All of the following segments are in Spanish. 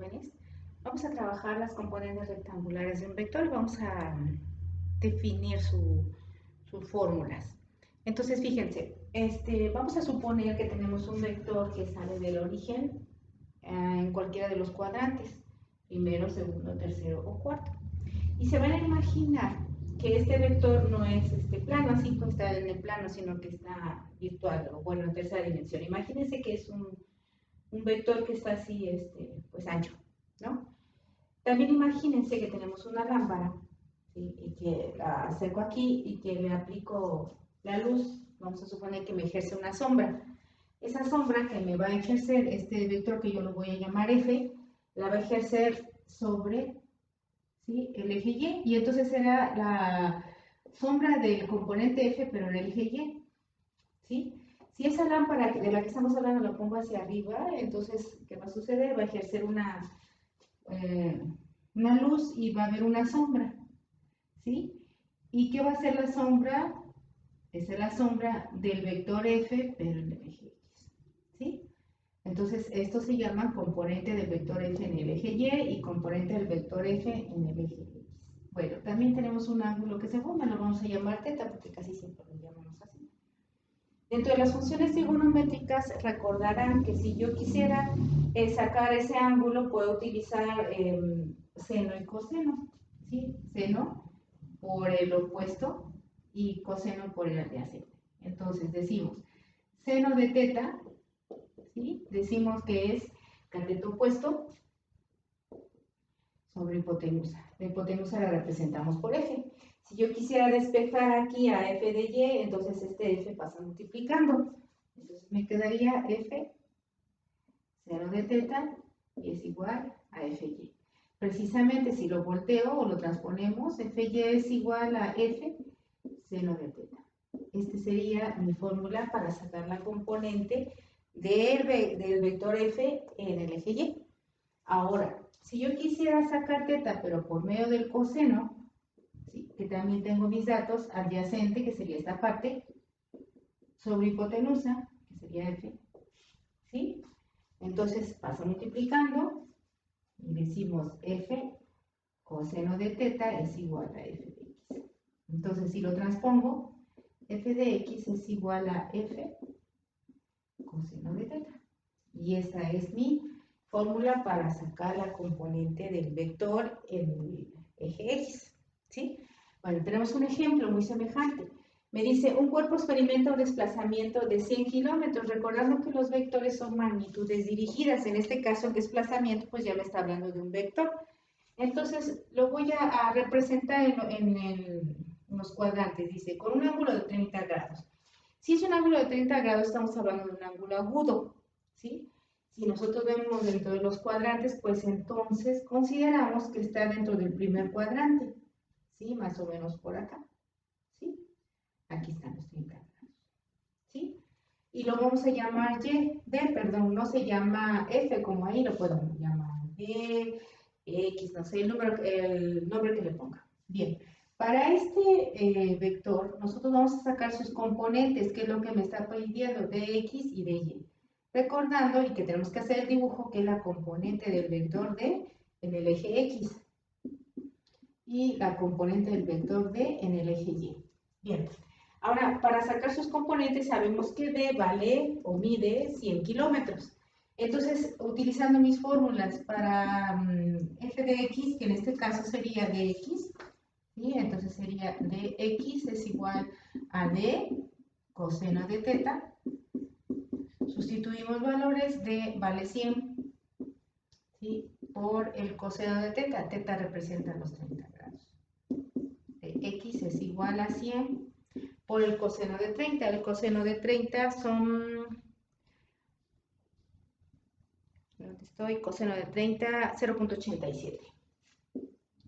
jóvenes, vamos a trabajar las componentes rectangulares de un vector y vamos a definir sus fórmulas. Entonces, fíjense, vamos a suponer que tenemos un vector que sale del origen en cualquiera de los cuadrantes, primero, segundo, tercero o cuarto. Y se van a imaginar que este vector no es plano, así como está en el plano, sino que está virtual, o bueno, en tercera dimensión. Imagínense que es un vector que está así, pues ancho, ¿no? También imagínense que tenemos una lámpara, ¿sí? Y que la acerco aquí y que le aplico la luz. Vamos a suponer que me ejerce una sombra. Esa sombra que me va a ejercer este vector, que yo lo voy a llamar F, la va a ejercer sobre, ¿sí?, el eje Y, y entonces será la sombra del componente F, pero en el eje Y, ¿sí? Si esa lámpara de la que estamos hablando la pongo hacia arriba, entonces, ¿qué va a suceder? Va a ejercer una luz y va a haber una sombra, ¿sí? ¿Y qué va a ser la sombra? Esa es la sombra del vector F, pero en el eje X, ¿sí? Entonces, esto se llama componente del vector F en el eje Y y componente del vector F en el eje X. Bueno, también tenemos un ángulo que se forma, lo vamos a llamar θ, porque casi siempre lo llamamos así. Dentro de las funciones trigonométricas, recordarán que si yo quisiera sacar ese ángulo, puedo utilizar seno y coseno, ¿sí? Seno por el opuesto y coseno por el adyacente. Entonces decimos seno de θ, ¿sí? Decimos que es cateto opuesto sobre hipotenusa. La hipotenusa la representamos por F. Si yo quisiera despejar aquí a F de Y, entonces este F pasa multiplicando. Entonces me quedaría F, seno de θ, y es igual a Fy. Precisamente si lo volteo o lo transponemos, Fy es igual a F, seno de θ. Esta sería mi fórmula para sacar la componente del vector F en el eje Y. Ahora, si yo quisiera sacar θ, pero por medio del coseno, ¿sí?, que también tengo mis datos, adyacente, que sería esta parte, sobre hipotenusa, que sería F, ¿sí? Entonces paso multiplicando y decimos F coseno de θ es igual a F de X. Entonces, si lo transpongo, F de X es igual a F coseno de θ. Y esta es mi fórmula para sacar la componente del vector en el eje X, ¿sí? Bueno, tenemos un ejemplo muy semejante. Me dice, un cuerpo experimenta un desplazamiento de 100 kilómetros, recordando que los vectores son magnitudes dirigidas. En este caso, el desplazamiento, pues ya me está hablando de un vector. Entonces, lo voy a representar en los cuadrantes. Dice, con un ángulo de 30 grados. Si es un ángulo de 30 grados, estamos hablando de un ángulo agudo, ¿sí? Si nosotros vemos dentro de los cuadrantes, pues entonces consideramos que está dentro del primer cuadrante, ¿sí? Más o menos por acá, ¿sí? Aquí están los 30 grados, ¿sí? Y lo vamos a llamar perdón, no se llama F como ahí, lo podemos llamar B, X, no sé, el nombre que le ponga. Bien, para este vector, nosotros vamos a sacar sus componentes, que es lo que me está pidiendo, de X y de Y. Recordando y que tenemos que hacer el dibujo, que es la componente del vector D en el eje X y la componente del vector D en el eje Y. Bien, ahora para sacar sus componentes sabemos que D vale o mide 100 kilómetros. Entonces, utilizando mis fórmulas para f de x, que en este caso sería dx, ¿sí? Entonces sería dx es igual a d coseno de θ. Sustituimos valores, d vale 100, ¿sí?, por el coseno de θ. Θ representa los 30 grados. X es igual a 100 por el coseno de 30. El coseno de 30 son... ¿Dónde estoy? Coseno de 30, 0.87.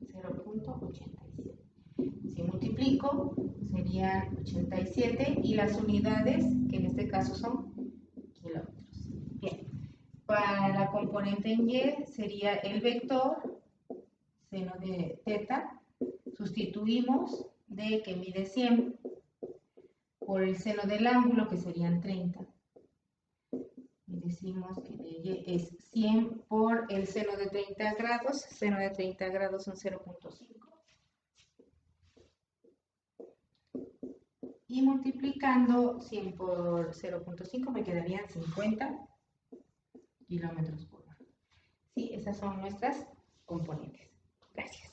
0.87. Si multiplico, serían 87 y las unidades, que en este caso son kilómetros. Bien, para la componente en Y sería el vector seno de θ. Sustituimos d, que mide 100, por el seno del ángulo, que serían 30. Mide decimos que de y es 100 por el seno de 30 grados. Seno de 30 grados son 0.5. Y multiplicando 100 por 0.5 me quedarían 50 kilómetros por hora. Sí, esas son nuestras componentes. Gracias.